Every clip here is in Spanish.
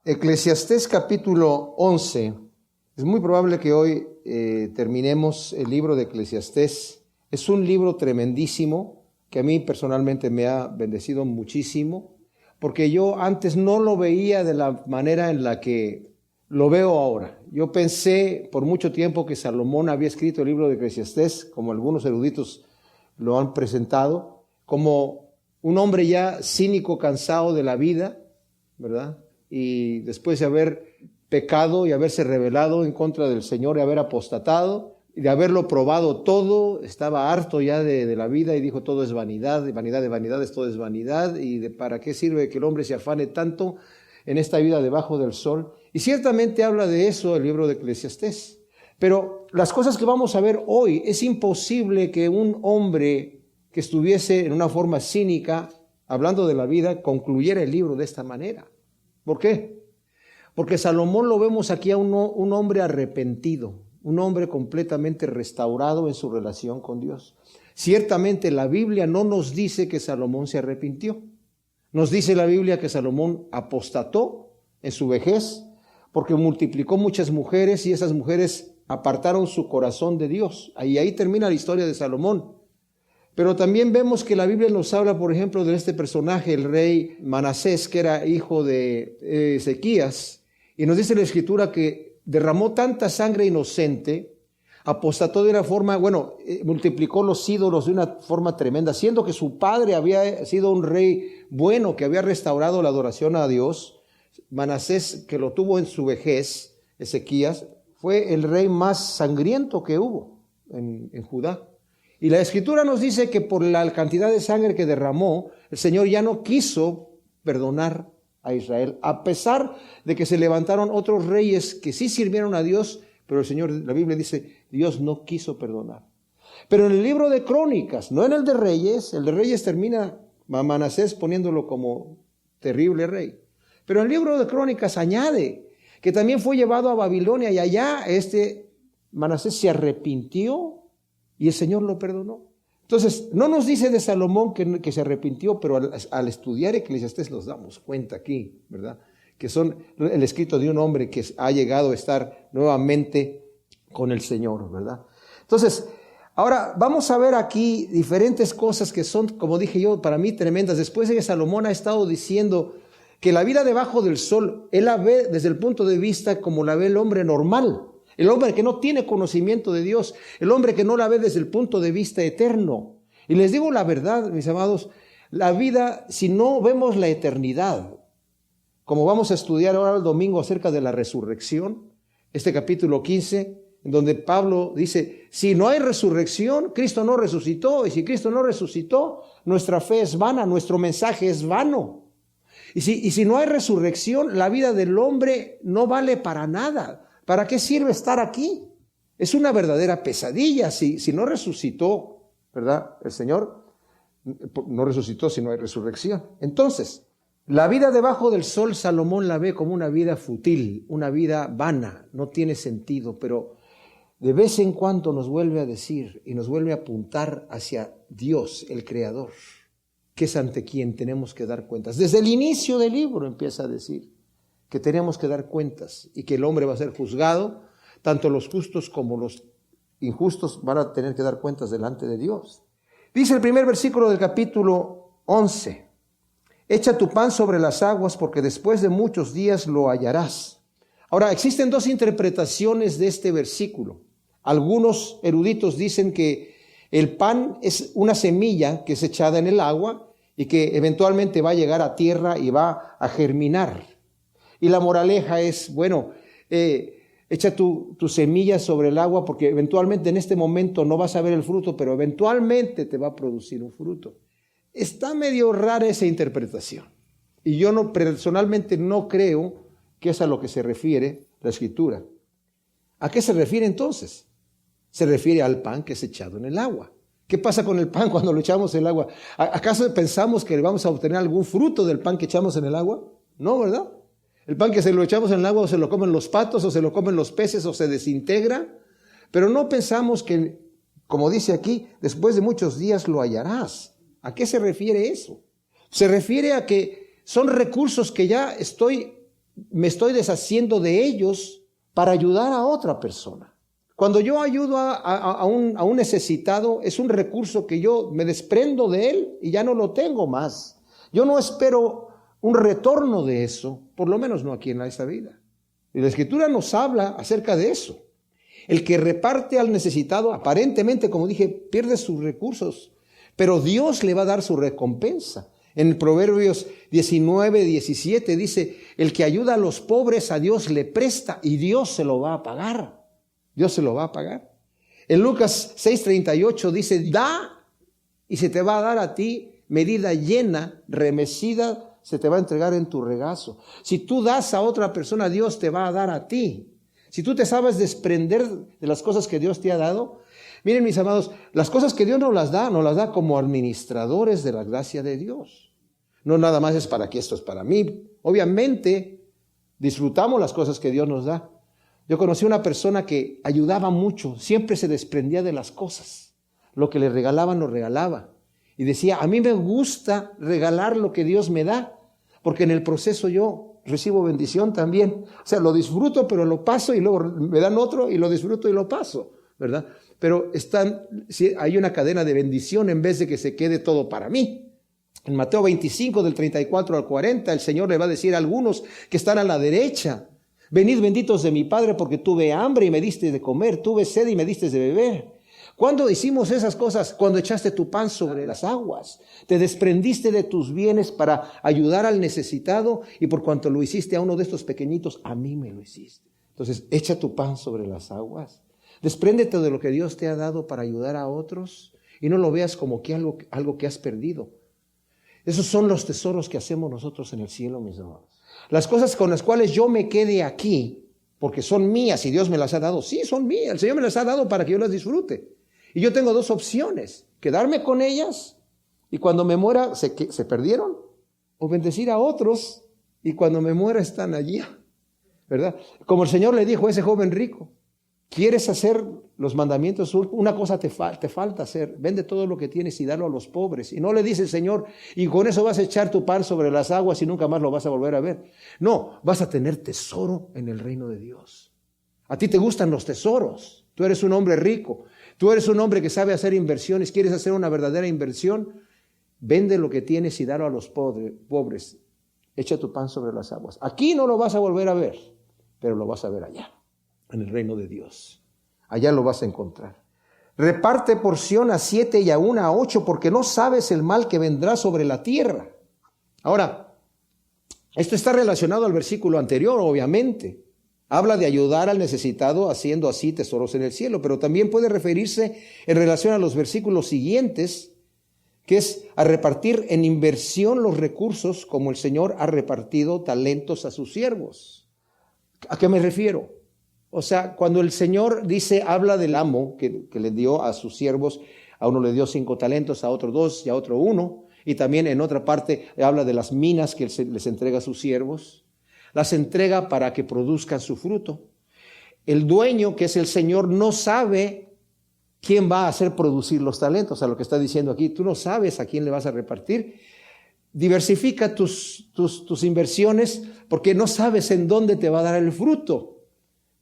Eclesiastés capítulo 11. Es muy probable que hoy terminemos el libro de Eclesiastés. Es un libro tremendísimo que a mí personalmente me ha bendecido muchísimo, porque yo antes no lo veía de la manera en la que lo veo ahora. Yo pensé por mucho tiempo que Salomón había escrito el libro de Eclesiastés, como algunos eruditos lo han presentado, como un hombre ya cínico, cansado de la vida, ¿verdad? Y después de haber pecado y haberse rebelado en contra del Señor y haber apostatado y de haberlo probado todo, estaba harto ya de la vida y dijo: todo es vanidad, vanidad de vanidades, todo es vanidad, y ¿para qué sirve que el hombre se afane tanto en esta vida debajo del sol? Y ciertamente habla de eso el libro de Eclesiastés. Pero las cosas que vamos a ver hoy, es imposible que un hombre que estuviese en una forma cínica, hablando de la vida, concluyera el libro de esta manera. ¿Por qué? Porque Salomón lo vemos aquí a un hombre arrepentido, un hombre completamente restaurado en su relación con Dios. Ciertamente la Biblia no nos dice que Salomón se arrepintió. Nos dice la Biblia que Salomón apostató en su vejez porque multiplicó muchas mujeres y esas mujeres apartaron su corazón de Dios. Ahí termina la historia de Salomón. Pero también vemos que la Biblia nos habla, por ejemplo, de este personaje, el rey Manasés, que era hijo de Ezequías, y nos dice la Escritura que derramó tanta sangre inocente, apostató de una forma, multiplicó los ídolos de una forma tremenda, siendo que su padre había sido un rey bueno, que había restaurado la adoración a Dios. Manasés, que lo tuvo en su vejez, Ezequías, fue el rey más sangriento que hubo en Judá. Y la Escritura nos dice que por la cantidad de sangre que derramó, el Señor ya no quiso perdonar a Israel, a pesar de que se levantaron otros reyes que sí sirvieron a Dios, pero el Señor, la Biblia dice, Dios no quiso perdonar. Pero en el libro de Crónicas, no en el de Reyes termina a Manasés poniéndolo como terrible rey. Pero en el libro de Crónicas añade que también fue llevado a Babilonia y allá Manasés se arrepintió y el Señor lo perdonó. Entonces, no nos dice de Salomón que se arrepintió, pero al estudiar Eclesiastés nos damos cuenta aquí, ¿verdad? Que son el escrito de un hombre que ha llegado a estar nuevamente con el Señor, ¿verdad? Entonces, ahora vamos a ver aquí diferentes cosas que son, como dije yo, para mí tremendas. Después de que Salomón ha estado diciendo que la vida debajo del sol, él la ve desde el punto de vista como la ve el hombre normal. El hombre que no tiene conocimiento de Dios, el hombre que no la ve desde el punto de vista eterno. Y les digo la verdad, mis amados, la vida, si no vemos la eternidad, como vamos a estudiar ahora el domingo acerca de la resurrección, este capítulo 15, en donde Pablo dice, si no hay resurrección, Cristo no resucitó, y si Cristo no resucitó, nuestra fe es vana, nuestro mensaje es vano. Y si no hay resurrección, la vida del hombre no vale para nada. ¿Para qué sirve estar aquí? Es una verdadera pesadilla si no resucitó, ¿verdad? El Señor no resucitó si no hay resurrección. Entonces, la vida debajo del sol, Salomón la ve como una vida fútil, una vida vana, no tiene sentido, pero de vez en cuando nos vuelve a decir y nos vuelve a apuntar hacia Dios, el Creador, que es ante quien tenemos que dar cuentas. Desde el inicio del libro empieza a decir que tenemos que dar cuentas y que el hombre va a ser juzgado, tanto los justos como los injustos van a tener que dar cuentas delante de Dios. Dice el primer versículo del capítulo 11, echa tu pan sobre las aguas porque después de muchos días lo hallarás. Ahora, existen dos interpretaciones de este versículo. Algunos eruditos dicen que el pan es una semilla que es echada en el agua y que eventualmente va a llegar a tierra y va a germinar. Y la moraleja es, echa tu semilla sobre el agua porque eventualmente en este momento no vas a ver el fruto, pero eventualmente te va a producir un fruto. Está medio rara esa interpretación. Y yo personalmente no creo que es a lo que se refiere la Escritura. ¿A qué se refiere entonces? Se refiere al pan que es echado en el agua. ¿Qué pasa con el pan cuando lo echamos en el agua? ¿Acaso pensamos que vamos a obtener algún fruto del pan que echamos en el agua? No, ¿verdad? El pan que se lo echamos en el agua o se lo comen los patos o se lo comen los peces o se desintegra. Pero no pensamos que, como dice aquí, después de muchos días lo hallarás. ¿A qué se refiere eso? Se refiere a que son recursos que ya estoy me estoy deshaciendo de ellos para ayudar a otra persona. Cuando yo ayudo a un necesitado, es un recurso que yo me desprendo de él y ya no lo tengo más. Yo no espero un retorno de eso, por lo menos no aquí en esta vida. Y la Escritura nos habla acerca de eso. El que reparte al necesitado, aparentemente, como dije, pierde sus recursos, pero Dios le va a dar su recompensa. En Proverbios 19:17 dice, el que ayuda a los pobres a Dios le presta y Dios se lo va a pagar. Dios se lo va a pagar. En Lucas 6:38 dice, da y se te va a dar a ti medida llena, remecida, se te va a entregar en tu regazo. Si tú das a otra persona, Dios te va a dar a ti. Si tú te sabes desprender de las cosas que Dios te ha dado, miren mis amados, las cosas que Dios nos las da como administradores de la gracia de Dios. No nada más es para que esto es para mí. Obviamente disfrutamos las cosas que Dios nos da. Yo conocí una persona que ayudaba mucho, siempre se desprendía de las cosas. Lo que le regalaban, lo regalaba. Y decía, a mí me gusta regalar lo que Dios me da, porque en el proceso yo recibo bendición también. O sea, lo disfruto, pero lo paso y luego me dan otro y lo disfruto y lo paso, ¿verdad? Pero hay una cadena de bendición en vez de que se quede todo para mí. En Mateo 25, del 34 al 40, el Señor le va a decir a algunos que están a la derecha, venid benditos de mi Padre, porque tuve hambre y me diste de comer, tuve sed y me diste de beber. ¿Cuándo hicimos esas cosas? Cuando echaste tu pan sobre las aguas. Te desprendiste de tus bienes para ayudar al necesitado y por cuanto lo hiciste a uno de estos pequeñitos, a mí me lo hiciste. Entonces, echa tu pan sobre las aguas. Despréndete de lo que Dios te ha dado para ayudar a otros y no lo veas como que algo que has perdido. Esos son los tesoros que hacemos nosotros en el cielo, mis amados. Las cosas con las cuales yo me quede aquí, porque son mías y Dios me las ha dado. Sí, son mías. El Señor me las ha dado para que yo las disfrute. Y yo tengo dos opciones. Quedarme con ellas y cuando me muera se perdieron. O bendecir a otros y cuando me muera están allí. ¿Verdad? Como el Señor le dijo a ese joven rico. ¿Quieres hacer los mandamientos? Una cosa te falta hacer. Vende todo lo que tienes y dalo a los pobres. Y no le dice el Señor, y con eso vas a echar tu pan sobre las aguas y nunca más lo vas a volver a ver. No, vas a tener tesoro en el reino de Dios. A ti te gustan los tesoros. Tú eres un hombre rico. Tú eres un hombre que sabe hacer inversiones. ¿Quieres hacer una verdadera inversión? Vende lo que tienes y dalo a los pobres. Echa tu pan sobre las aguas. Aquí no lo vas a volver a ver, pero lo vas a ver allá. En el reino de Dios. Allá lo vas a encontrar. Reparte porción a 7 y a 1 a 8, porque no sabes el mal que vendrá sobre la tierra. Ahora, esto está relacionado al versículo anterior, obviamente. Habla de ayudar al necesitado haciendo así tesoros en el cielo, pero también puede referirse en relación a los versículos siguientes, que es a repartir en inversión los recursos como el Señor ha repartido talentos a sus siervos. ¿A qué me refiero? O sea, cuando el Señor habla del amo que le dio a sus siervos, a uno le dio 5 talentos, a otro 2 y a otro 1, y también en otra parte habla de las minas que les entrega a sus siervos, las entrega para que produzcan su fruto. El dueño, que es el Señor, no sabe quién va a hacer producir los talentos, a lo que está diciendo aquí, tú no sabes a quién le vas a repartir. Diversifica tus inversiones porque no sabes en dónde te va a dar el fruto.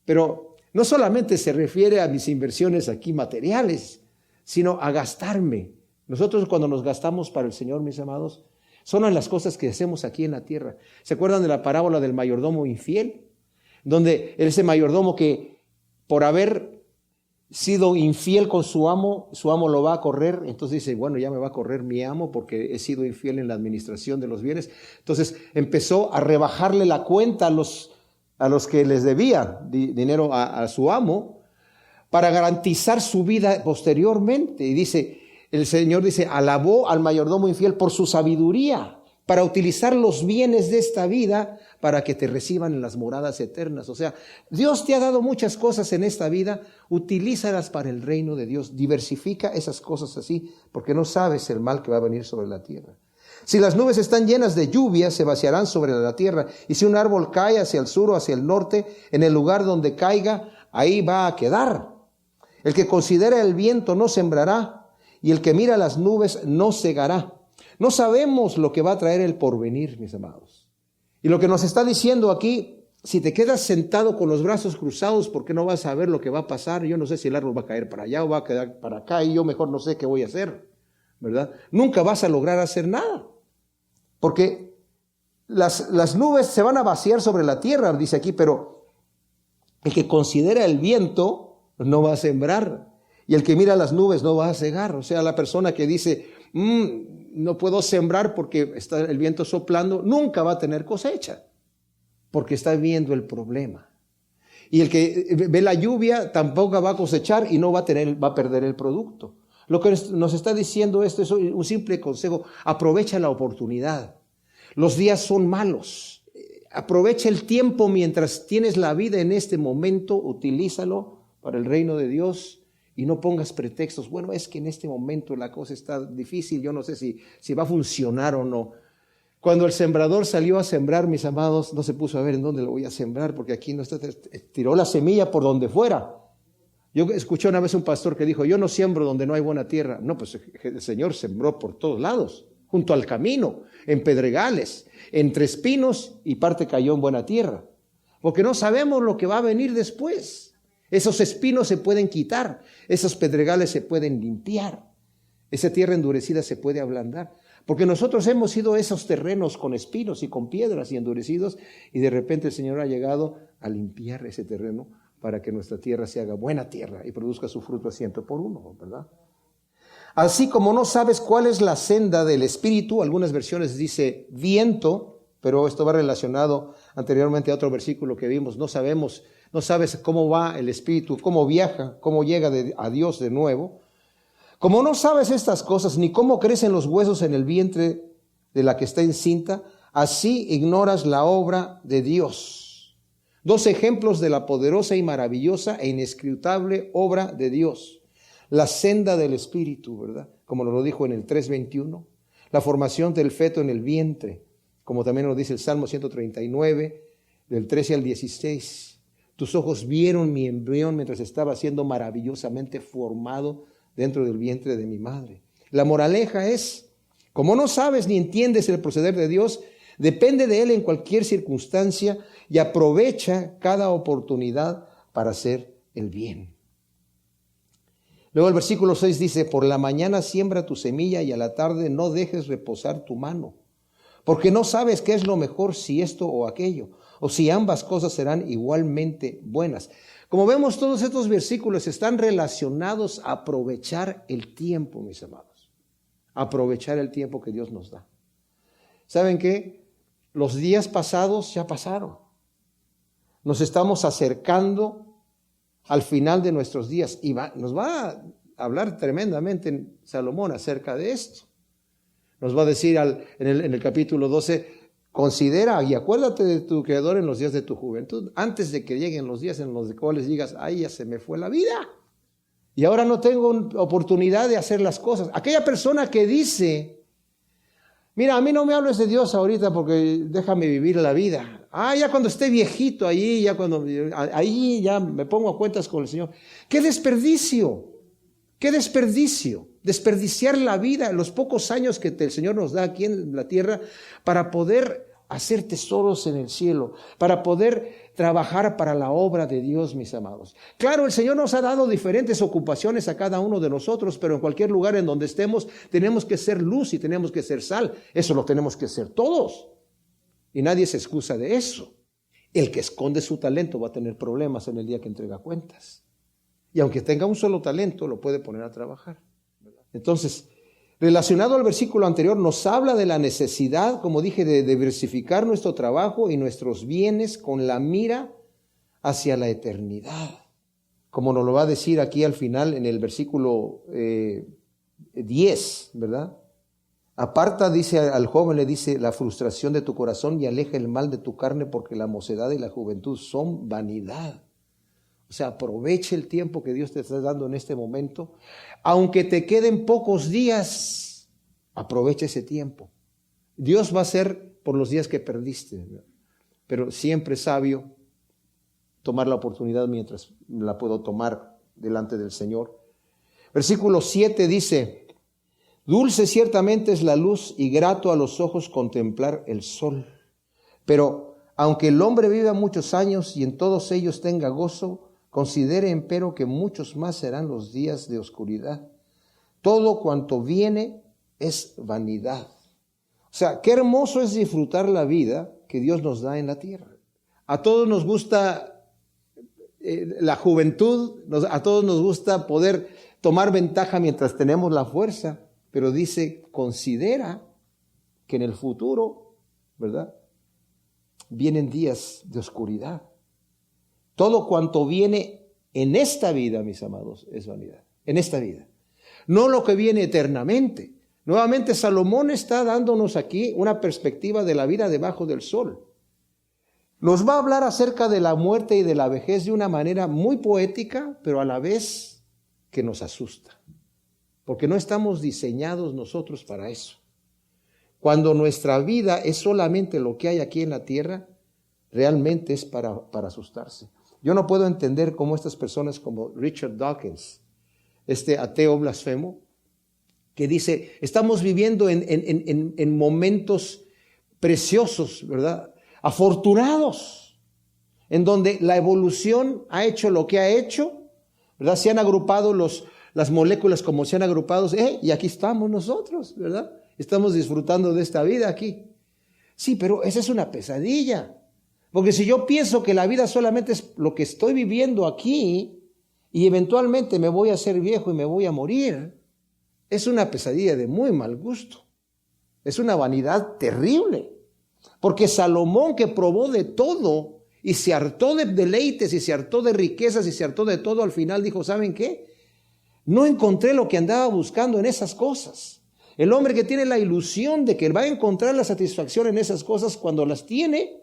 Pero no solamente se refiere a mis inversiones aquí materiales, sino a gastarme. Nosotros cuando nos gastamos para el Señor, mis amados, son las cosas que hacemos aquí en la tierra. ¿Se acuerdan de la parábola del mayordomo infiel? Donde ese mayordomo que por haber sido infiel con su amo lo va a correr. Entonces dice, bueno, ya me va a correr mi amo porque he sido infiel en la administración de los bienes. Entonces empezó a rebajarle la cuenta a los que les debía dinero a su amo para garantizar su vida posteriormente. Y el Señor dice, alabó al mayordomo infiel por su sabiduría para utilizar los bienes de esta vida para que te reciban en las moradas eternas. O sea, Dios te ha dado muchas cosas en esta vida, utilízalas para el reino de Dios. Diversifica esas cosas así, porque no sabes el mal que va a venir sobre la tierra. Si las nubes están llenas de lluvia, se vaciarán sobre la tierra. Y si un árbol cae hacia el sur o hacia el norte, en el lugar donde caiga, ahí va a quedar. El que considera el viento no sembrará, y el que mira las nubes no segará. No sabemos lo que va a traer el porvenir, mis amados. Y lo que nos está diciendo aquí, si te quedas sentado con los brazos cruzados, ¿por qué no vas a ver lo que va a pasar? Yo no sé si el árbol va a caer para allá o va a quedar para acá y yo mejor no sé qué voy a hacer, ¿verdad? Nunca vas a lograr hacer nada, porque las nubes se van a vaciar sobre la tierra, dice aquí, pero el que considera el viento no va a sembrar y el que mira las nubes no va a cegar. O sea, la persona que dice, no puedo sembrar porque está el viento soplando, nunca va a tener cosecha, porque está viendo el problema. Y el que ve la lluvia tampoco va a cosechar y no va a perder el producto. Lo que nos está diciendo esto es un simple consejo: aprovecha la oportunidad. Los días son malos. Aprovecha el tiempo mientras tienes la vida en este momento, utilízalo para el reino de Dios. Y no pongas pretextos. Bueno, es que en este momento la cosa está difícil, yo no sé si va a funcionar o no. Cuando el sembrador salió a sembrar, mis amados, no se puso a ver en dónde lo voy a sembrar, porque aquí no está, tiró la semilla por donde fuera. Yo escuché una vez un pastor que dijo, yo no siembro donde no hay buena tierra. No, pues el Señor sembró por todos lados, junto al camino, en pedregales, entre espinos, y parte cayó en buena tierra. Porque no sabemos lo que va a venir después. Esos espinos se pueden quitar, esos pedregales se pueden limpiar, esa tierra endurecida se puede ablandar. Porque nosotros hemos sido esos terrenos con espinos y con piedras y endurecidos, y de repente el Señor ha llegado a limpiar ese terreno para que nuestra tierra se haga buena tierra y produzca su fruto a 100%, ¿verdad? Así como no sabes cuál es la senda del Espíritu, algunas versiones dice viento, pero esto va relacionado anteriormente a otro versículo que vimos. No sabes cómo va el Espíritu, cómo viaja, cómo llega a Dios de nuevo. Como no sabes estas cosas, ni cómo crecen los huesos en el vientre de la que está encinta, así ignoras la obra de Dios. 2 ejemplos de la poderosa y maravillosa e inescrutable obra de Dios. La senda del Espíritu, ¿verdad? Como nos lo dijo en el 3:21. La formación del feto en el vientre, como también nos dice el Salmo 139, del 13 al 16. Tus ojos vieron mi embrión mientras estaba siendo maravillosamente formado dentro del vientre de mi madre. La moraleja es, como no sabes ni entiendes el proceder de Dios, depende de Él en cualquier circunstancia y aprovecha cada oportunidad para hacer el bien. Luego el versículo 6 dice, por la mañana siembra tu semilla y a la tarde no dejes reposar tu mano, porque no sabes qué es lo mejor, si esto o aquello, o si ambas cosas serán igualmente buenas. Como vemos, todos estos versículos están relacionados a aprovechar el tiempo, mis amados. Aprovechar el tiempo que Dios nos da. ¿Saben qué? Los días pasados ya pasaron. Nos estamos acercando al final de nuestros días. Y nos va a hablar tremendamente en Salomón acerca de esto. Nos va a decir en el capítulo 12, considera y acuérdate de tu Creador en los días de tu juventud, antes de que lleguen los días en los cuales digas, ay, ya se me fue la vida. Y ahora no tengo oportunidad de hacer las cosas. Aquella persona que dice, mira, a mí no me hables de Dios ahorita porque déjame vivir la vida. Ya cuando esté viejito ahí ya me pongo a cuentas con el Señor. ¡Qué desperdicio! ¡Qué desperdicio! Desperdiciar la vida, los pocos años que el Señor nos da aquí en la tierra para poder hacer tesoros en el cielo, para poder trabajar para la obra de Dios, mis amados. Claro, el Señor nos ha dado diferentes ocupaciones a cada uno de nosotros, pero en cualquier lugar en donde estemos tenemos que ser luz y tenemos que ser sal. Eso lo tenemos que hacer todos. Y nadie se excusa de eso. El que esconde su talento va a tener problemas en el día que entrega cuentas. Y aunque tenga un solo talento, lo puede poner a trabajar. Entonces, relacionado al versículo anterior, nos habla de la necesidad, como dije, de diversificar nuestro trabajo y nuestros bienes con la mira hacia la eternidad. Como nos lo va a decir aquí al final en el versículo 10, ¿verdad? Aparta, dice al joven, le dice, la frustración de tu corazón y aleja el mal de tu carne, porque la mocedad y la juventud son vanidad. O sea, aproveche el tiempo que Dios te está dando en este momento. Aunque te queden pocos días, aprovecha ese tiempo. Dios va a hacer por los días que perdiste, pero siempre es sabio tomar la oportunidad mientras la puedo tomar delante del Señor. Versículo 7 dice, dulce ciertamente es la luz y grato a los ojos contemplar el sol, Pero aunque el hombre viva muchos años y en todos ellos tenga gozo, considere empero que muchos más serán los días de oscuridad. Todo cuanto viene es vanidad. O sea, qué hermoso es disfrutar la vida que Dios nos da en la tierra. A todos nos gusta la juventud, a todos nos gusta poder tomar ventaja mientras tenemos la fuerza, pero dice, considera que en el futuro, ¿verdad?, vienen días de oscuridad. Todo cuanto viene en esta vida, mis amados, es vanidad. En esta vida. No lo que viene eternamente. Nuevamente Salomón está dándonos aquí una perspectiva de la vida debajo del sol. Nos va a hablar acerca de la muerte y de la vejez de una manera muy poética, pero a la vez que nos asusta. Porque no estamos diseñados nosotros para eso. Cuando nuestra vida es solamente lo que hay aquí en la tierra, realmente es para asustarse. Yo no puedo entender cómo estas personas como Richard Dawkins, este ateo blasfemo, que dice, estamos viviendo en momentos preciosos, ¿verdad?, afortunados, en donde la evolución ha hecho lo que ha hecho, ¿verdad? Se han agrupado las moléculas como se han agrupado, y aquí estamos nosotros, ¿verdad? Estamos disfrutando de esta vida aquí. Sí, pero esa es una pesadilla. Porque si yo pienso que la vida solamente es lo que estoy viviendo aquí y eventualmente me voy a hacer viejo y me voy a morir, es una pesadilla de muy mal gusto. Es una vanidad terrible. Porque Salomón, que probó de todo y se hartó de deleites y se hartó de riquezas y se hartó de todo, al final dijo, ¿saben qué? No encontré lo que andaba buscando en esas cosas. El hombre que tiene la ilusión de que va a encontrar la satisfacción en esas cosas, cuando las tiene,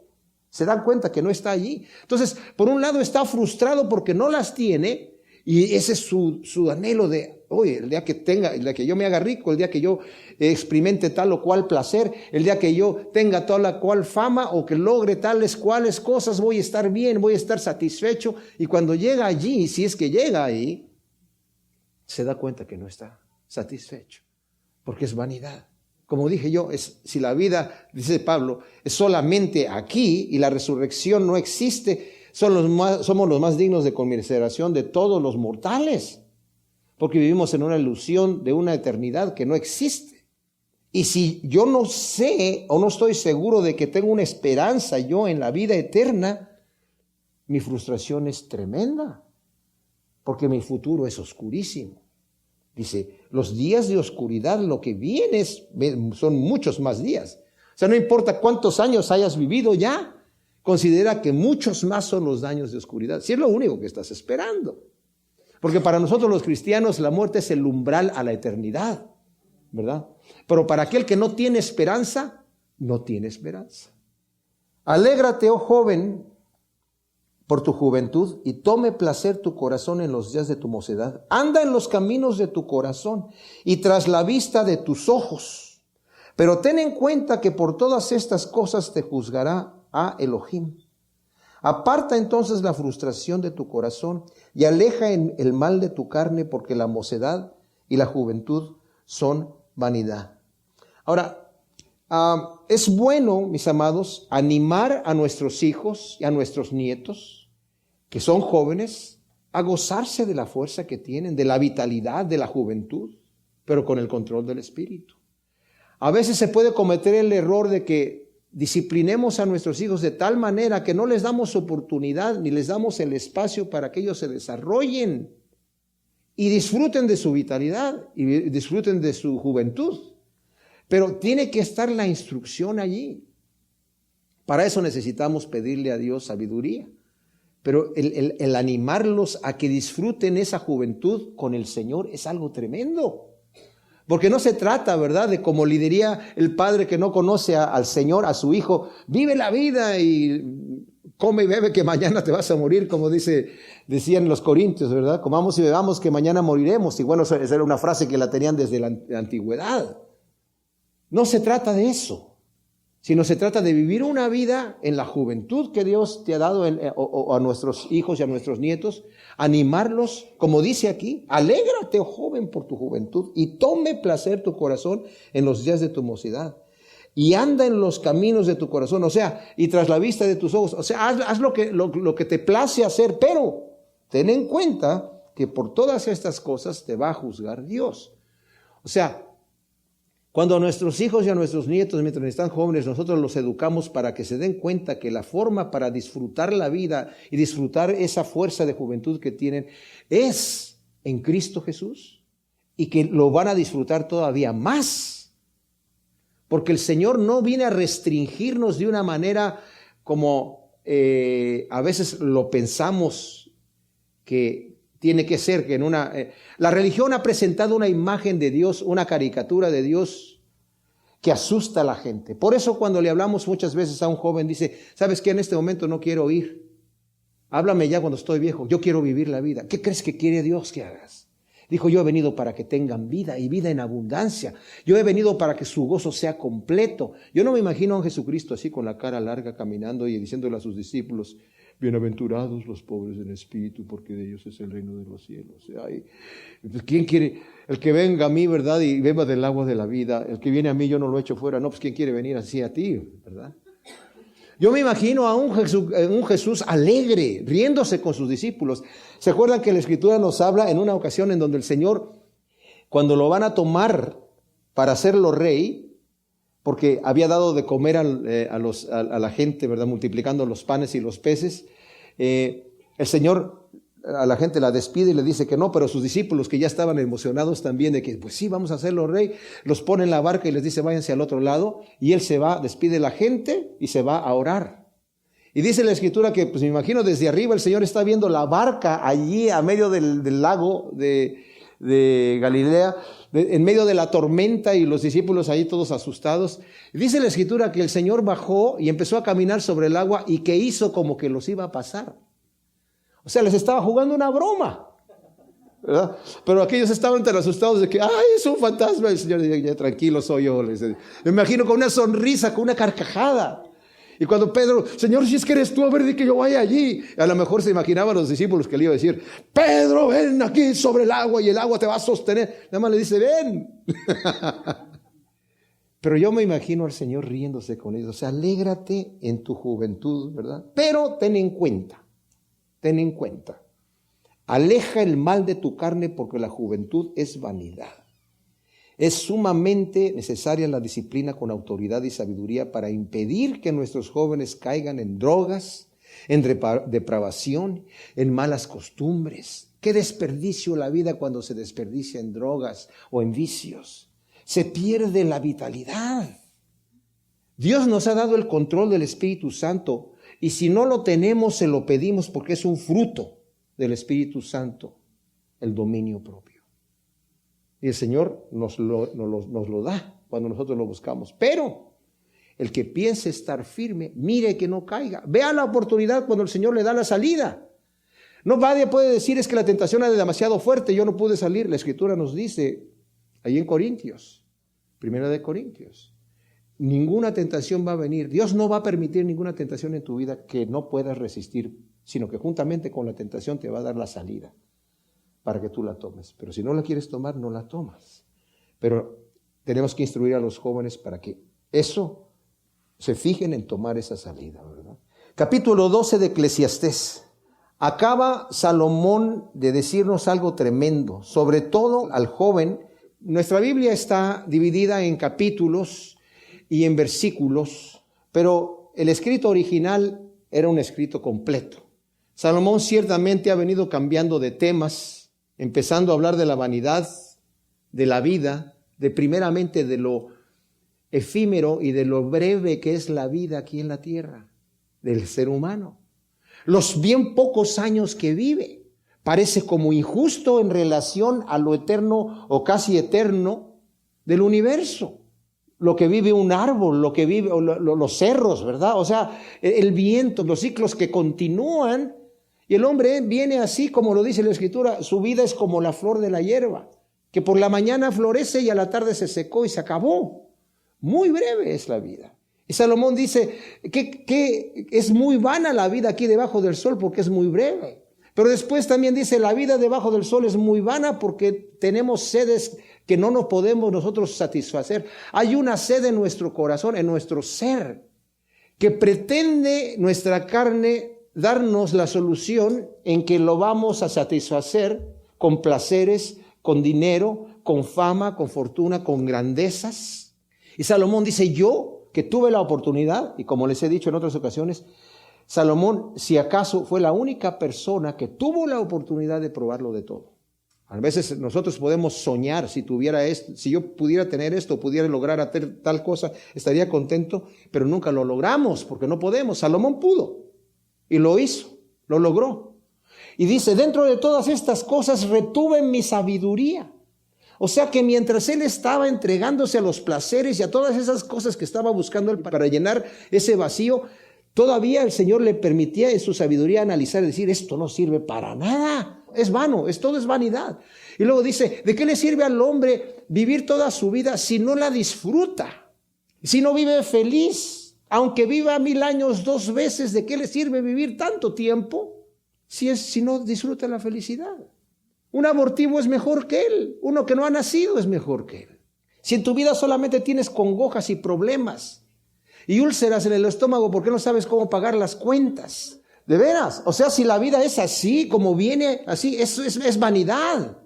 se dan cuenta que no está allí. Entonces, por un lado está frustrado porque no las tiene, y ese es su anhelo de, oye, el día que yo me haga rico, el día que yo experimente tal o cual placer, el día que yo tenga tal o cual fama o que logre tales cuales cosas, voy a estar bien, voy a estar satisfecho. Y cuando llega allí, si es que llega ahí, se da cuenta que no está satisfecho, porque es vanidad. Como dije yo, si la vida, dice Pablo, es solamente aquí y la resurrección no existe, somos los más dignos de conmiseración de todos los mortales, porque vivimos en una ilusión de una eternidad que no existe. Y si yo no sé o no estoy seguro de que tengo una esperanza yo en la vida eterna, mi frustración es tremenda, porque mi futuro es oscurísimo. Dice, los días de oscuridad, lo que viene son muchos más días. O sea, no importa cuántos años hayas vivido ya, considera que muchos más son los años de oscuridad. Si es lo único que estás esperando. Porque para nosotros los cristianos la muerte es el umbral a la eternidad, ¿verdad? Pero para aquel que no tiene esperanza, no tiene esperanza. Alégrate, oh joven, por tu juventud, y tome placer tu corazón en los días de tu mocedad. Anda en los caminos de tu corazón y tras la vista de tus ojos. Pero ten en cuenta que por todas estas cosas te juzgará a Elohim. Aparta entonces la frustración de tu corazón y aleja el mal de tu carne, porque la mocedad y la juventud son vanidad. Ahora, es bueno, mis amados, animar a nuestros hijos y a nuestros nietos, que son jóvenes, a gozarse de la fuerza que tienen, de la vitalidad, de la juventud, pero con el control del Espíritu. A veces se puede cometer el error de que disciplinemos a nuestros hijos de tal manera que no les damos oportunidad ni les damos el espacio para que ellos se desarrollen y disfruten de su vitalidad y disfruten de su juventud. Pero tiene que estar la instrucción allí. Para eso necesitamos pedirle a Dios sabiduría. Pero el animarlos a que disfruten esa juventud con el Señor es algo tremendo. Porque no se trata, ¿verdad?, de como le diría el padre que no conoce al Señor, a su hijo, vive la vida y come y bebe que mañana te vas a morir, como decían los corintios, ¿verdad? Comamos y bebamos que mañana moriremos. Y bueno, esa era una frase que la tenían desde la antigüedad. No se trata de eso, sino se trata de vivir una vida en la juventud que Dios te ha dado o a nuestros hijos y a nuestros nietos, animarlos, como dice aquí, alégrate, oh joven, por tu juventud, y tome placer tu corazón en los días de tu mocedad. y anda en los caminos de tu corazón, o sea, y tras la vista de tus ojos, o sea, haz lo que te place hacer, pero ten en cuenta que por todas estas cosas te va a juzgar Dios. O sea, cuando a nuestros hijos y a nuestros nietos, mientras están jóvenes, nosotros los educamos para que se den cuenta que la forma para disfrutar la vida y disfrutar esa fuerza de juventud que tienen es en Cristo Jesús, y que lo van a disfrutar todavía más. Porque el Señor no viene a restringirnos de una manera como a veces lo pensamos que tiene que ser, que la religión ha presentado una imagen de Dios, una caricatura de Dios que asusta a la gente. Por eso cuando le hablamos muchas veces a un joven, dice, ¿sabes qué? En este momento no quiero oír. Háblame ya cuando estoy viejo. Yo quiero vivir la vida. ¿Qué crees que quiere Dios que hagas? Dijo, yo he venido para que tengan vida y vida en abundancia. Yo he venido para que su gozo sea completo. Yo no me imagino a un Jesucristo así con la cara larga caminando y diciéndole a sus discípulos, bienaventurados los pobres en espíritu, porque de ellos es el reino de los cielos. Ay, ¿quién quiere? El que venga a mí, ¿verdad? Y beba del agua de la vida. El que viene a mí, yo no lo echo fuera. No, pues ¿quién quiere venir así a ti? ¿Verdad? Yo me imagino a un Jesús alegre, riéndose con sus discípulos. ¿Se acuerdan que la Escritura nos habla en una ocasión en donde el Señor, cuando lo van a tomar para hacerlo rey, porque había dado de comer a la gente, ¿verdad? Multiplicando los panes y los peces, el Señor a la gente la despide y le dice que no, pero sus discípulos, que ya estaban emocionados también de que, pues sí, vamos a hacerlo rey, los pone en la barca y les dice, váyanse al otro lado, y él se va, despide a la gente y se va a orar. Y dice la Escritura que, pues me imagino desde arriba el Señor está viendo la barca allí a medio del lago de Galilea, en medio de la tormenta, y los discípulos ahí todos asustados. Dice la Escritura que el Señor bajó y empezó a caminar sobre el agua y que hizo como que los iba a pasar. O sea, les estaba jugando una broma, ¿verdad? Pero aquellos estaban tan asustados de que, ¡ay, es un fantasma! El Señor dice, ya tranquilo, soy yo. Me imagino con una sonrisa, con una carcajada. Y cuando Pedro, Señor, si es que eres tú, a ver, di que yo vaya allí. A lo mejor se imaginaban los discípulos que le iba a decir, Pedro, ven aquí sobre el agua y el agua te va a sostener. Nada más le dice, ven. Pero yo me imagino al Señor riéndose con ellos. O sea, alégrate en tu juventud, ¿verdad? Pero ten en cuenta, aleja el mal de tu carne, porque la juventud es vanidad. Es sumamente necesaria la disciplina con autoridad y sabiduría para impedir que nuestros jóvenes caigan en drogas, en depravación, en malas costumbres. Qué desperdicio la vida cuando se desperdicia en drogas o en vicios. Se pierde la vitalidad. Dios nos ha dado el control del Espíritu Santo, y si no lo tenemos, se lo pedimos, porque es un fruto del Espíritu Santo, el dominio propio. Y el Señor nos lo da cuando nosotros lo buscamos. Pero el que piense estar firme, mire que no caiga. Vea la oportunidad cuando el Señor le da la salida. No, nadie puede decir, es que la tentación es demasiado fuerte, yo no pude salir. La Escritura nos dice, ahí en Corintios, 1 Corintios, ninguna tentación va a venir. Dios no va a permitir ninguna tentación en tu vida que no puedas resistir, sino que juntamente con la tentación te va a dar la salida para que tú la tomes. Pero si no la quieres tomar, no la tomas. Pero tenemos que instruir a los jóvenes para que eso se fijen en tomar esa salida, ¿verdad? Capítulo 12 de Eclesiastés. Acaba Salomón de decirnos algo tremendo, sobre todo al joven. Nuestra Biblia está dividida en capítulos y en versículos, pero el escrito original era un escrito completo. Salomón ciertamente ha venido cambiando de temas, empezando a hablar de la vanidad, de la vida, primeramente de lo efímero y de lo breve que es la vida aquí en la tierra, del ser humano. Los bien pocos años que vive, parece como injusto en relación a lo eterno o casi eterno del universo. Lo que vive un árbol, lo que vive los cerros, ¿verdad? O sea, el viento, los ciclos que continúan. Y el hombre viene así, como lo dice la Escritura, su vida es como la flor de la hierba, que por la mañana florece y a la tarde se secó y se acabó. Muy breve es la vida. Y Salomón dice que es muy vana la vida aquí debajo del sol porque es muy breve. Pero después también dice, la vida debajo del sol es muy vana porque tenemos sedes que no nos podemos nosotros satisfacer. Hay una sed en nuestro corazón, en nuestro ser, que pretende nuestra carne darnos la solución en que lo vamos a satisfacer con placeres, con dinero, con fama, con fortuna, con grandezas. Y Salomón dice, yo que tuve la oportunidad, y como les he dicho en otras ocasiones, Salomón, si acaso, fue la única persona que tuvo la oportunidad de probarlo de todo. A veces nosotros podemos soñar, si tuviera esto, si yo pudiera tener esto, pudiera lograr hacer tal cosa, estaría contento, pero nunca lo logramos porque no podemos. Salomón pudo y lo hizo, lo logró. Y dice, dentro de todas estas cosas retuve mi sabiduría. O sea que mientras él estaba entregándose a los placeres y a todas esas cosas que estaba buscando él para llenar ese vacío, todavía el Señor le permitía en su sabiduría analizar y decir, esto no sirve para nada, es vano, todo es vanidad. Y luego dice, ¿de qué le sirve al hombre vivir toda su vida si no la disfruta? Si no vive feliz, aunque viva 1000 años 2 veces, ¿de qué le sirve vivir tanto tiempo si no disfruta la felicidad? Un abortivo es mejor que él, uno que no ha nacido es mejor que él. Si en tu vida solamente tienes congojas y problemas y úlceras en el estómago porque no sabes cómo pagar las cuentas, de veras, o sea, si la vida es así, como viene así, eso es vanidad.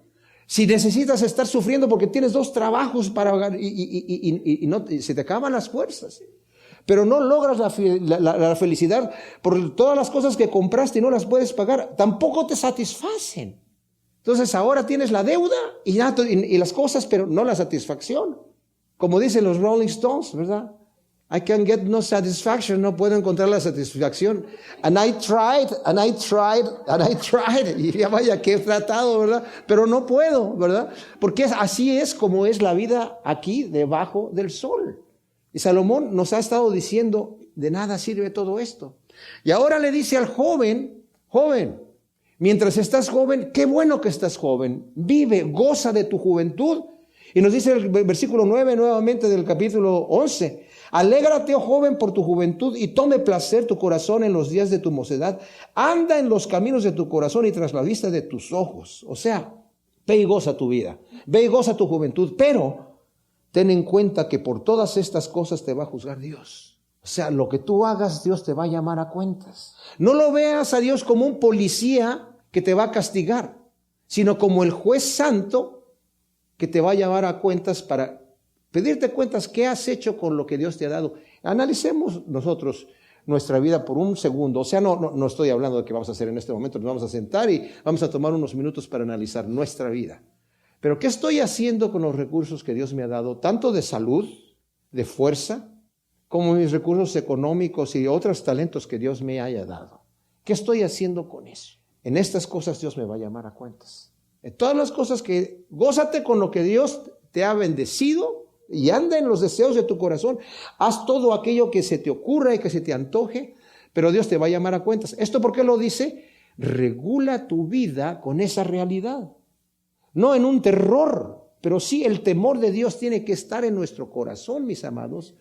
Si necesitas estar sufriendo porque tienes 2 trabajos para y no, se te acaban las fuerzas, pero no logras la felicidad por todas las cosas que compraste y no las puedes pagar, tampoco te satisfacen. Entonces ahora tienes la deuda y las cosas, pero no la satisfacción. Como dicen los Rolling Stones, ¿verdad? I can get no satisfaction, no puedo encontrar la satisfacción. And I tried, and I tried, and I tried. Y ya vaya que he tratado, ¿verdad? Pero no puedo, ¿verdad? Porque así es como es la vida aquí debajo del sol. Y Salomón nos ha estado diciendo, de nada sirve todo esto. Y ahora le dice al joven, mientras estás joven, qué bueno que estás joven, vive, goza de tu juventud. Y nos dice el versículo 9 nuevamente del capítulo 11, alégrate, oh joven, por tu juventud y tome placer tu corazón en los días de tu mocedad. Anda en los caminos de tu corazón y tras la vista de tus ojos. O sea, ve y goza tu vida, ve y goza tu juventud, pero ten en cuenta que por todas estas cosas te va a juzgar Dios. O sea, lo que tú hagas, Dios te va a llamar a cuentas. No lo veas a Dios como un policía que te va a castigar, sino como el juez santo que te va a llamar a cuentas para pedirte cuentas qué has hecho con lo que Dios te ha dado. Analicemos nosotros nuestra vida por un segundo. O sea, no estoy hablando de qué vamos a hacer en este momento. Nos vamos a sentar y vamos a tomar unos minutos para analizar nuestra vida. Pero ¿qué estoy haciendo con los recursos que Dios me ha dado? Tanto de salud, de fuerza, como mis recursos económicos y otros talentos que Dios me haya dado. ¿Qué estoy haciendo con eso? En estas cosas Dios me va a llamar a cuentas. En todas las cosas que gózate con lo que Dios te ha bendecido y anda en los deseos de tu corazón. Haz todo aquello que se te ocurra y que se te antoje, pero Dios te va a llamar a cuentas. ¿Esto por qué lo dice? Regula tu vida con esa realidad. No en un terror, pero sí el temor de Dios tiene que estar en nuestro corazón, mis amados,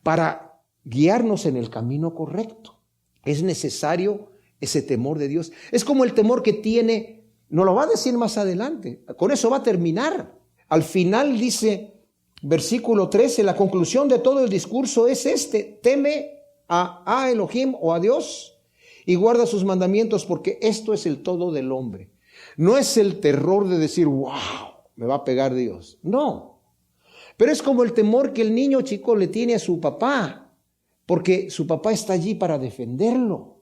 para guiarnos en el camino correcto. Es necesario ese temor de Dios. Es como el temor que tiene, nos lo va a decir más adelante, con eso va a terminar. Al final dice, versículo 13, la conclusión de todo el discurso es teme a Elohim o a Dios y guarda sus mandamientos, porque esto es el todo del hombre. No es el terror de decir, wow, me va a pegar Dios. No, pero es como el temor que el niño chico le tiene a su papá, porque su papá está allí para defenderlo.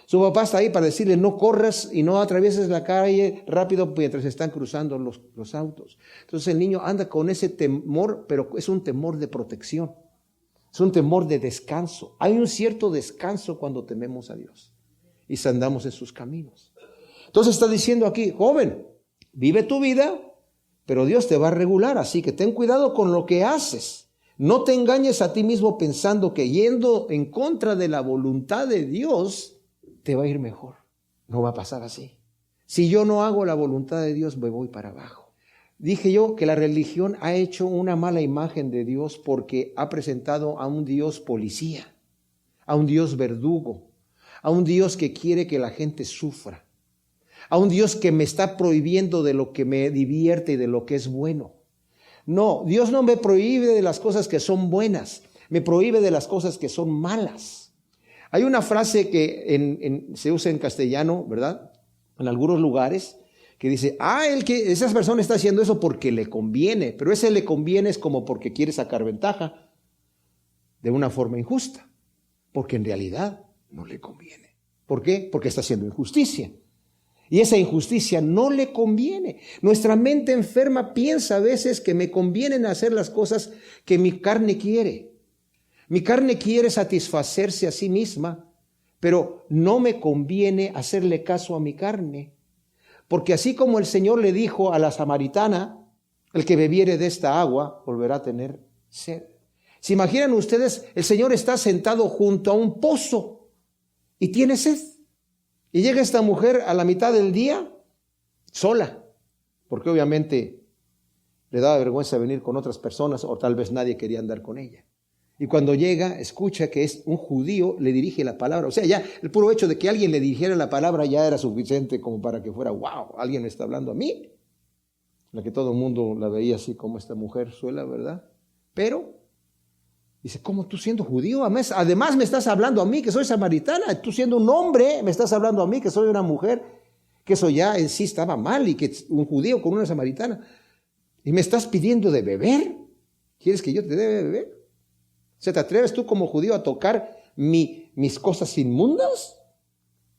Su papá está ahí para decirle, no corras y no atravieses la calle rápido mientras están cruzando los autos. Entonces el niño anda con ese temor, pero es un temor de protección. Es un temor de descanso. Hay un cierto descanso cuando tememos a Dios y andamos en sus caminos. Entonces está diciendo aquí, joven, vive tu vida, pero Dios te va a regular. Así que ten cuidado con lo que haces. No te engañes a ti mismo pensando que yendo en contra de la voluntad de Dios te va a ir mejor. No va a pasar así. Si yo no hago la voluntad de Dios, me voy para abajo. Dije yo que la religión ha hecho una mala imagen de Dios porque ha presentado a un Dios policía, a un Dios verdugo, a un Dios que quiere que la gente sufra, a un Dios que me está prohibiendo de lo que me divierte y de lo que es bueno. No, Dios no me prohíbe de las cosas que son buenas, me prohíbe de las cosas que son malas. Hay una frase que se usa en castellano, ¿verdad? En algunos lugares, que dice, esa persona está haciendo eso porque le conviene, pero ese le conviene es como porque quiere sacar ventaja de una forma injusta, porque en realidad no le conviene. ¿Por qué? Porque está haciendo injusticia. Y esa injusticia no le conviene. Nuestra mente enferma piensa a veces que me convienen hacer las cosas que mi carne quiere. Mi carne quiere satisfacerse a sí misma, pero no me conviene hacerle caso a mi carne. Porque así como el Señor le dijo a la samaritana, el que bebiere de esta agua volverá a tener sed. ¿Se imaginan ustedes? El Señor está sentado junto a un pozo y tiene sed. Y llega esta mujer a la mitad del día sola, porque obviamente le daba vergüenza venir con otras personas o tal vez nadie quería andar con ella. Y cuando llega, escucha que es un judío, le dirige la palabra. O sea, ya el puro hecho de que alguien le dirigiera la palabra ya era suficiente como para que fuera, wow, alguien me está hablando a mí. La que todo el mundo la veía así como esta mujer suela, ¿verdad? Pero dice, ¿cómo tú siendo judío? Además me estás hablando a mí que soy samaritana. Tú siendo un hombre me estás hablando a mí que soy una mujer. Que eso ya en sí estaba mal y que un judío con una samaritana. Y me estás pidiendo de beber. ¿Quieres que yo te dé de beber? ¿Se te atreves tú como judío a tocar mis cosas inmundas?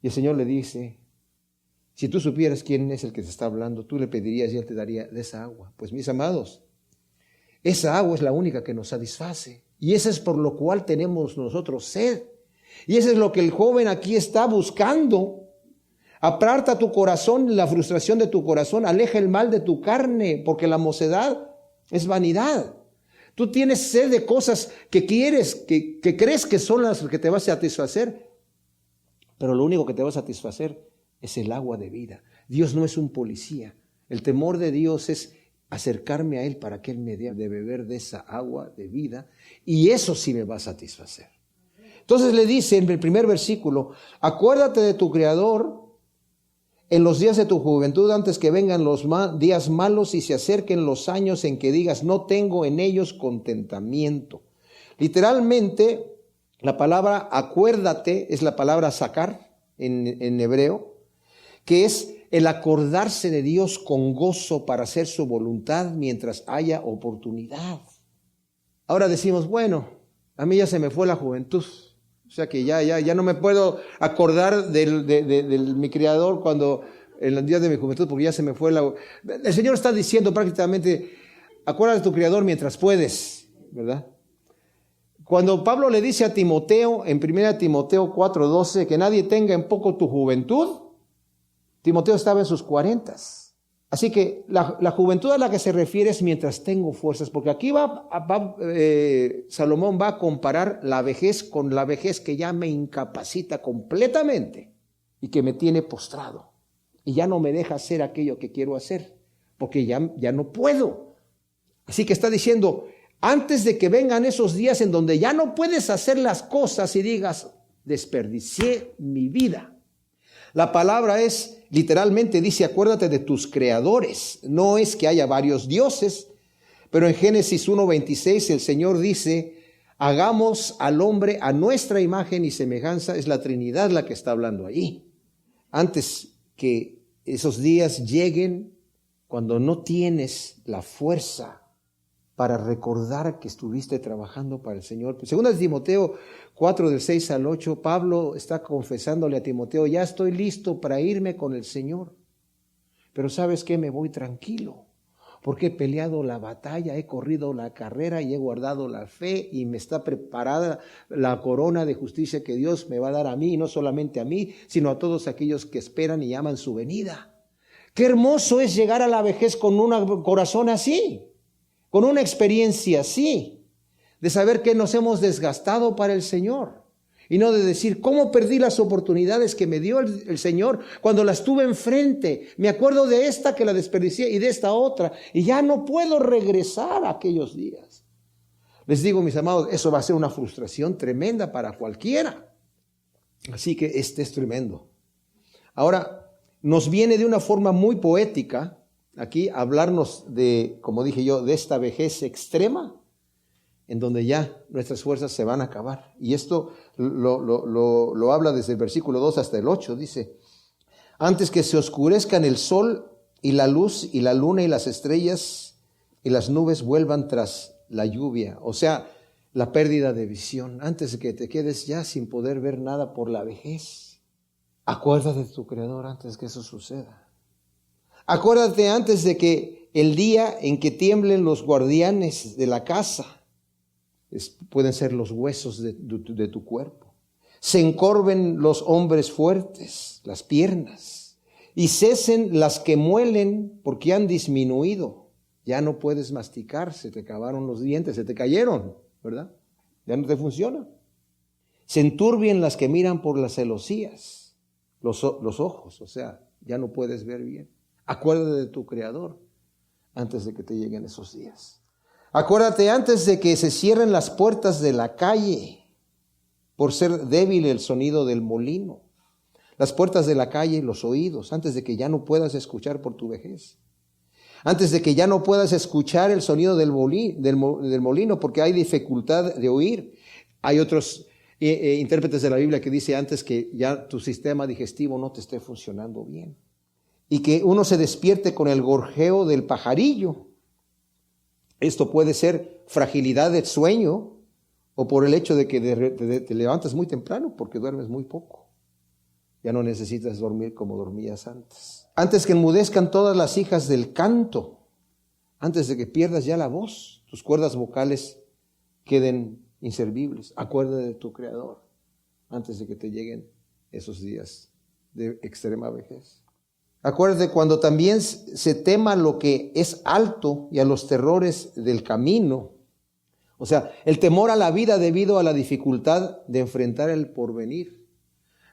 Y el Señor le dice, si tú supieras quién es el que te está hablando, tú le pedirías y Él te daría de esa agua. Pues mis amados, esa agua es la única que nos satisface. Y eso es por lo cual tenemos nosotros sed. Y eso es lo que el joven aquí está buscando. Aparta tu corazón, la frustración de tu corazón, aleja el mal de tu carne, porque la mocedad es vanidad. Tú tienes sed de cosas que quieres, que crees que son las que te va a satisfacer, pero lo único que te va a satisfacer es el agua de vida. Dios no es un policía. El temor de Dios es acercarme a Él para que Él me dé de beber de esa agua de vida, y eso sí me va a satisfacer. Entonces le dice en el primer versículo, acuérdate de tu Creador en los días de tu juventud, antes que vengan los días malos y se acerquen los años en que digas, no tengo en ellos contentamiento. Literalmente, la palabra acuérdate es la palabra sacar en hebreo, que es el acordarse de Dios con gozo para hacer su voluntad mientras haya oportunidad. Ahora decimos, bueno, a mí ya se me fue la juventud. O sea que ya no me puedo acordar de mi Creador cuando en los días de mi juventud, porque ya se me fue El Señor está diciendo prácticamente, acuérdate de tu Creador mientras puedes, ¿verdad? Cuando Pablo le dice a Timoteo, en 1 Timoteo 4:12, que nadie tenga en poco tu juventud, Timoteo estaba en sus 40s. Así que la juventud a la que se refiere es mientras tengo fuerzas, porque aquí Salomón va a comparar la vejez con la vejez que ya me incapacita completamente y que me tiene postrado y ya no me deja hacer aquello que quiero hacer, porque ya no puedo. Así que está diciendo, antes de que vengan esos días en donde ya no puedes hacer las cosas y digas, desperdicié mi vida. La palabra es, literalmente dice, acuérdate de tus creadores. No es que haya varios dioses, pero en Génesis 1:26 el Señor dice, hagamos al hombre a nuestra imagen y semejanza. Es la Trinidad la que está hablando ahí. Antes que esos días lleguen, cuando no tienes la fuerza para recordar que estuviste trabajando para el Señor. Según de Timoteo 4, del 6 al 8, Pablo está confesándole a Timoteo, ya estoy listo para irme con el Señor. Pero ¿sabes qué? Me voy tranquilo, porque he peleado la batalla, he corrido la carrera y he guardado la fe y me está preparada la corona de justicia que Dios me va a dar a mí, y no solamente a mí, sino a todos aquellos que esperan y aman su venida. Qué hermoso es llegar a la vejez con un corazón así, con una experiencia así, de saber que nos hemos desgastado para el Señor y no de decir, ¿cómo perdí las oportunidades que me dio el Señor cuando las tuve enfrente? Me acuerdo de esta que la desperdicié y de esta otra y ya no puedo regresar a aquellos días. Les digo, mis amados, eso va a ser una frustración tremenda para cualquiera. Así que este es tremendo. Ahora, nos viene de una forma muy poética aquí hablarnos de, como dije yo, de esta vejez extrema, en donde ya nuestras fuerzas se van a acabar. Y esto lo habla desde el versículo 2 hasta el 8, dice: antes que se oscurezcan el sol y la luz y la luna y las estrellas y las nubes vuelvan tras la lluvia. O sea, la pérdida de visión, antes de que te quedes ya sin poder ver nada por la vejez. Acuérdate de tu Creador antes que eso suceda. Acuérdate antes de que el día en que tiemblen los guardianes de la casa, pueden ser los huesos de tu cuerpo, se encorven los hombres fuertes, las piernas, y cesen las que muelen porque han disminuido. Ya no puedes masticar, se te acabaron los dientes, se te cayeron, ¿verdad? Ya no te funciona. Se enturbien las que miran por las celosías, los ojos, o sea, ya no puedes ver bien. Acuérdate de tu Creador antes de que te lleguen esos días. Acuérdate antes de que se cierren las puertas de la calle por ser débil el sonido del molino. Las puertas de la calle y los oídos, antes de que ya no puedas escuchar por tu vejez. Antes de que ya no puedas escuchar el sonido del molino porque hay dificultad de oír. Hay otros intérpretes de la Biblia que dice antes que ya tu sistema digestivo no te esté funcionando bien. Y que uno se despierte con el gorjeo del pajarillo. Esto puede ser fragilidad del sueño o por el hecho de que te levantas muy temprano porque duermes muy poco. Ya no necesitas dormir como dormías antes. Antes que enmudezcan todas las hijas del canto, antes de que pierdas ya la voz, tus cuerdas vocales queden inservibles. Acuérdate de tu Creador antes de que te lleguen esos días de extrema vejez. Acuérdate cuando también se tema lo que es alto y a los terrores del camino. O sea, el temor a la vida debido a la dificultad de enfrentar el porvenir.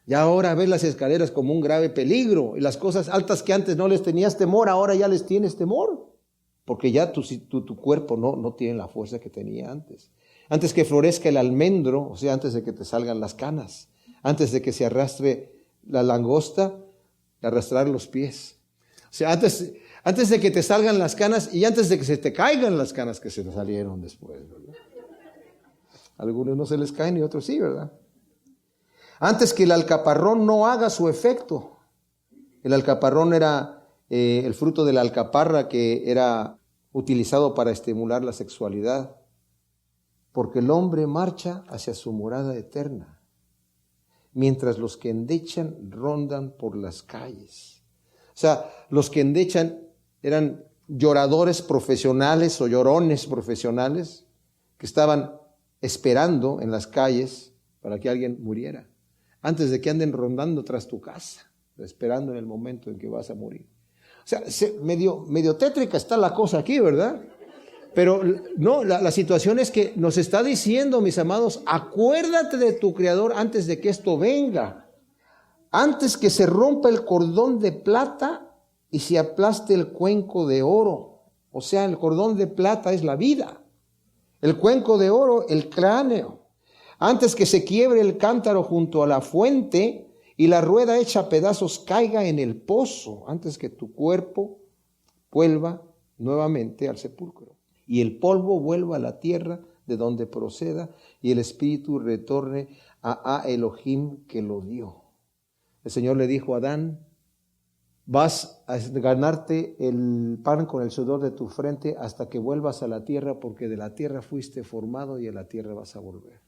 Ya ahora ves las escaleras como un grave peligro y las cosas altas que antes no les tenías temor, ahora ya les tienes temor. Porque ya tu cuerpo no tiene la fuerza que tenía antes. Antes que florezca el almendro, o sea, antes de que te salgan las canas, antes de que se arrastre la langosta, arrastrar los pies. O sea, antes de que te salgan las canas y antes de que se te caigan las canas que se te salieron después, ¿verdad? Algunos no se les caen y otros sí, ¿verdad? Antes que el alcaparrón no haga su efecto. El alcaparrón era el fruto de la alcaparra que era utilizado para estimular la sexualidad. Porque el hombre marcha hacia su morada eterna, mientras los que endechan rondan por las calles. O sea, los que endechan eran lloradores profesionales o llorones profesionales que estaban esperando en las calles para que alguien muriera, antes de que anden rondando tras tu casa, esperando en el momento en que vas a morir. O sea, medio tétrica está la cosa aquí, ¿verdad? Pero no, la situación es que nos está diciendo, mis amados, acuérdate de tu Creador antes de que esto venga. Antes que se rompa el cordón de plata y se aplaste el cuenco de oro. O sea, el cordón de plata es la vida. El cuenco de oro, el cráneo. Antes que se quiebre el cántaro junto a la fuente y la rueda hecha a pedazos caiga en el pozo. Antes que tu cuerpo vuelva nuevamente al sepulcro. Y el polvo vuelva a la tierra de donde proceda, y el espíritu retorne a Elohim que lo dio. El Señor le dijo a Adán: vas a ganarte el pan con el sudor de tu frente hasta que vuelvas a la tierra, porque de la tierra fuiste formado y a la tierra vas a volver.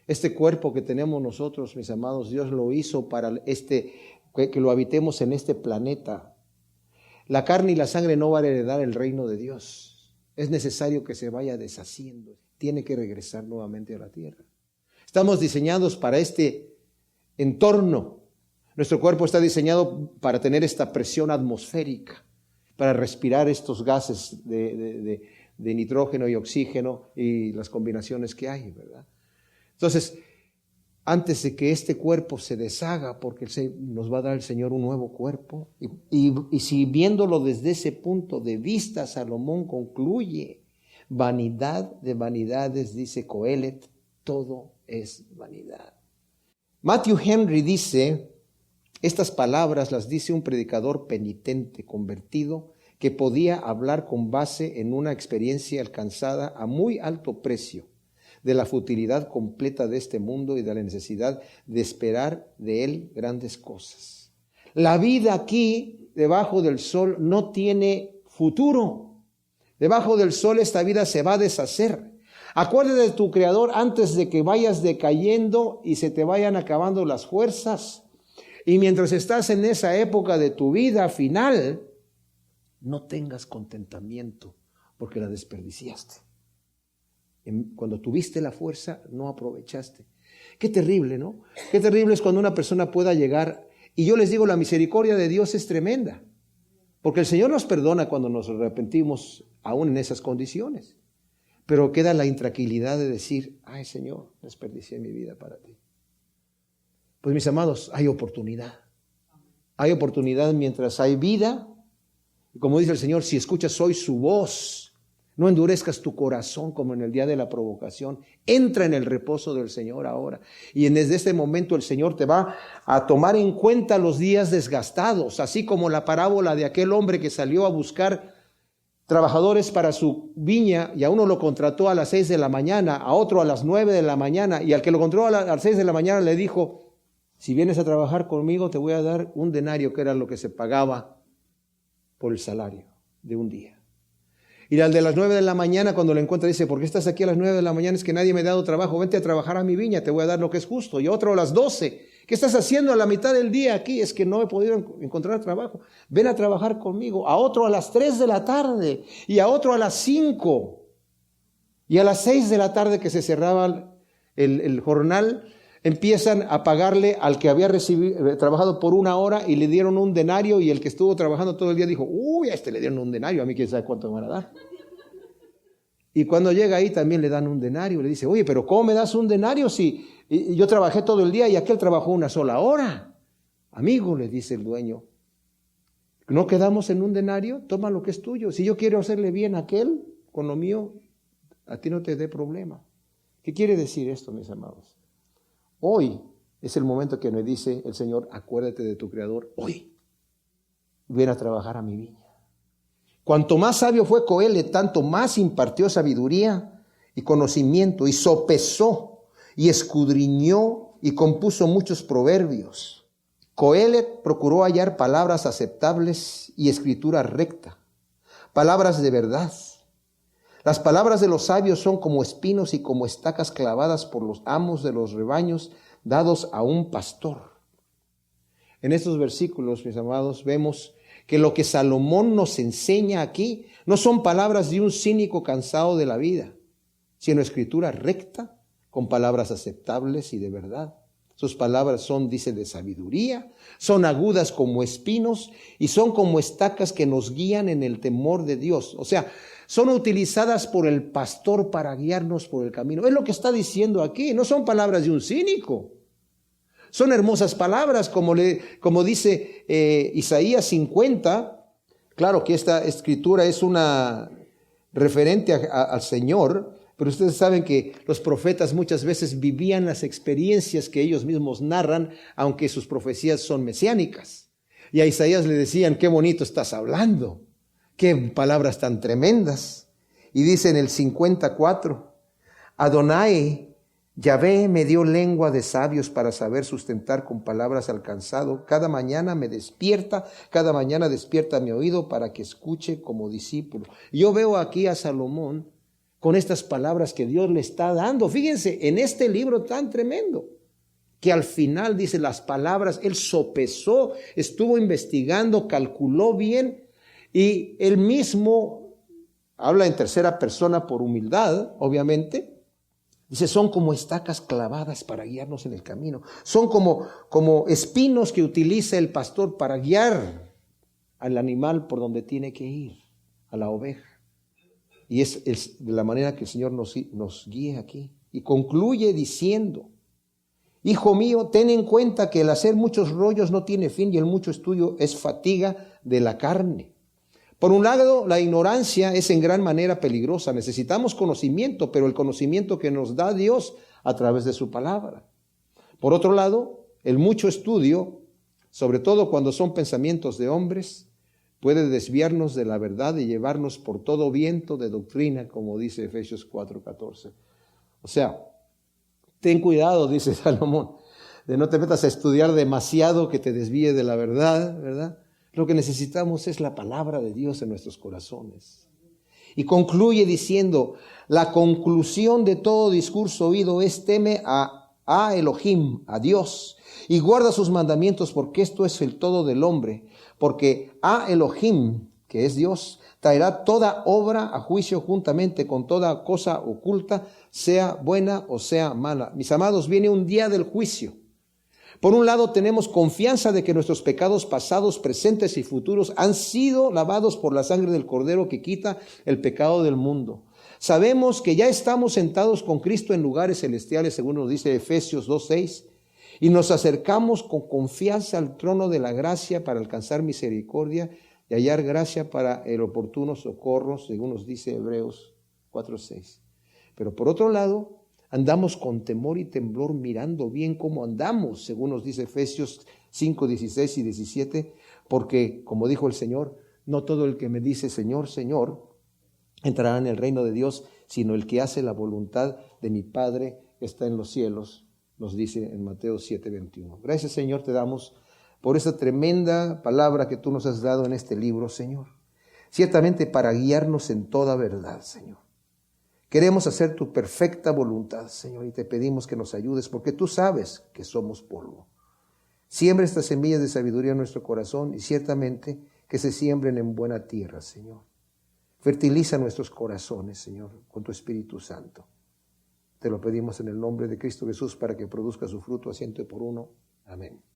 Este cuerpo que tenemos nosotros, mis amados, Dios lo hizo para que lo habitemos en este planeta. La carne y la sangre no van a heredar el reino de Dios. Es necesario que se vaya deshaciendo. Tiene que regresar nuevamente a la tierra. Estamos diseñados para este entorno. Nuestro cuerpo está diseñado para tener esta presión atmosférica, para respirar estos gases de nitrógeno y oxígeno y las combinaciones que hay, ¿verdad? Entonces, antes de que este cuerpo se deshaga, porque nos va a dar el Señor un nuevo cuerpo, y si viéndolo desde ese punto de vista, Salomón concluye: vanidad de vanidades, dice Coelet, todo es vanidad. Matthew Henry dice, estas palabras las dice un predicador penitente, convertido, que podía hablar con base en una experiencia alcanzada a muy alto precio de la futilidad completa de este mundo y de la necesidad de esperar de él grandes cosas. La vida aquí, debajo del sol, no tiene futuro. Debajo del sol esta vida se va a deshacer. Acuérdate de tu Creador antes de que vayas decayendo y se te vayan acabando las fuerzas. Y mientras estás en esa época de tu vida final, no tengas contentamiento porque la desperdiciaste. Cuando tuviste la fuerza, no aprovechaste. Qué terrible, ¿no? Qué terrible es cuando una persona pueda llegar. Y yo les digo, la misericordia de Dios es tremenda. Porque el Señor nos perdona cuando nos arrepentimos aún en esas condiciones. Pero queda la intranquilidad de decir, ay Señor, desperdicié mi vida para ti. Pues mis amados, hay oportunidad. Hay oportunidad mientras hay vida. Y como dice el Señor, si escuchas hoy su voz, no endurezcas tu corazón como en el día de la provocación. Entra en el reposo del Señor ahora. Y desde este momento el Señor te va a tomar en cuenta los días desgastados, así como la parábola de aquel hombre que salió a buscar trabajadores para su viña y a uno lo contrató a las 6 de la mañana, a otro a las 9 de la mañana y al que lo contrató a las 6 de la mañana le dijo, si vienes a trabajar conmigo te voy a dar un denario, que era lo que se pagaba por el salario de un día. Y al de las 9 de la mañana cuando lo encuentra dice, ¿por qué estás aquí a las 9 de la mañana? Es que nadie me ha dado trabajo, vente a trabajar a mi viña, te voy a dar lo que es justo. Y otro a las 12, ¿qué estás haciendo a la mitad del día aquí? Es que no he podido encontrar trabajo, ven a trabajar conmigo. A otro a las 3 de la tarde y a otro a las 5. Y a las 6 de la tarde que se cerraba el jornal, empiezan a pagarle al que había trabajado por 1 hora y le dieron un denario, y el que estuvo trabajando todo el día dijo, uy, a este le dieron un denario, a mí quién sabe cuánto me van a dar. Y cuando llega ahí también le dan un denario, le dice, oye, pero ¿cómo me das un denario si yo trabajé todo el día y aquel trabajó 1 sola hora? Amigo, le dice el dueño, ¿no quedamos en un denario? Toma lo que es tuyo. Si yo quiero hacerle bien a aquel con lo mío, a ti no te dé problema. ¿Qué quiere decir esto, mis amados? Hoy es el momento que me dice el Señor, acuérdate de tu Creador hoy. Ven a trabajar a mi viña. Cuanto más sabio fue Coelet, tanto más impartió sabiduría y conocimiento, y sopesó y escudriñó y compuso muchos proverbios. Coelet procuró hallar palabras aceptables y escritura recta, palabras de verdad. Las palabras de los sabios son como espinos y como estacas clavadas por los amos de los rebaños dados a un pastor. En estos versículos, mis amados, vemos que lo que Salomón nos enseña aquí no son palabras de un cínico cansado de la vida, sino escritura recta con palabras aceptables y de verdad. Sus palabras son, dice, de sabiduría, son agudas como espinos y son como estacas que nos guían en el temor de Dios. O sea, son utilizadas por el pastor para guiarnos por el camino. Es lo que está diciendo aquí, no son palabras de un cínico. Son hermosas palabras, como dice Isaías 50. Claro que esta escritura es una referente al Señor, pero ustedes saben que los profetas muchas veces vivían las experiencias que ellos mismos narran, aunque sus profecías son mesiánicas. Y a Isaías le decían, qué bonito estás hablando, qué palabras tan tremendas. Y dice en el 54, Adonai, Yahvé me dio lengua de sabios para saber sustentar con palabras al cansado. Cada mañana despierta mi oído para que escuche como discípulo. Yo veo aquí a Salomón con estas palabras que Dios le está dando. Fíjense, en este libro tan tremendo, que al final dice las palabras, él sopesó, estuvo investigando, calculó bien, y él mismo habla en tercera persona por humildad, obviamente. Dice, son como estacas clavadas para guiarnos en el camino. Son como espinos que utiliza el pastor para guiar al animal por donde tiene que ir, a la oveja. Y es de la manera que el Señor nos guía aquí. Y concluye diciendo, hijo mío, ten en cuenta que el hacer muchos rollos no tiene fin y el mucho estudio es fatiga de la carne. Por un lado, la ignorancia es en gran manera peligrosa. Necesitamos conocimiento, pero el conocimiento que nos da Dios a través de su palabra. Por otro lado, el mucho estudio, sobre todo cuando son pensamientos de hombres, puede desviarnos de la verdad y llevarnos por todo viento de doctrina, como dice Efesios 4:14. O sea, ten cuidado, dice Salomón, de no te metas a estudiar demasiado que te desvíe de la verdad, ¿verdad? Lo que necesitamos es la palabra de Dios en nuestros corazones. Y concluye diciendo, la conclusión de todo discurso oído es teme a Elohim, a Dios, y guarda sus mandamientos, porque esto es el todo del hombre. Porque a Elohim, que es Dios, traerá toda obra a juicio juntamente con toda cosa oculta, sea buena o sea mala. Mis amados, viene un día del juicio. Por un lado, tenemos confianza de que nuestros pecados pasados, presentes y futuros han sido lavados por la sangre del Cordero que quita el pecado del mundo. Sabemos que ya estamos sentados con Cristo en lugares celestiales, según nos dice Efesios 2:6, y nos acercamos con confianza al trono de la gracia para alcanzar misericordia y hallar gracia para el oportuno socorro, según nos dice Hebreos 4:6. Pero por otro lado, andamos con temor y temblor mirando bien cómo andamos, según nos dice Efesios 5:16 y 17, porque, como dijo el Señor, no todo el que me dice Señor, Señor, entrará en el reino de Dios, sino el que hace la voluntad de mi Padre que está en los cielos, nos dice en Mateo 7:21. Gracias, Señor, te damos por esa tremenda palabra que tú nos has dado en este libro, Señor. Ciertamente para guiarnos en toda verdad, Señor. Queremos hacer tu perfecta voluntad, Señor, y te pedimos que nos ayudes, porque tú sabes que somos polvo. Siembra estas semillas de sabiduría en nuestro corazón y ciertamente que se siembren en buena tierra, Señor. Fertiliza nuestros corazones, Señor, con tu Espíritu Santo. Te lo pedimos en el nombre de Cristo Jesús para que produzca su fruto a 100 por uno. Amén.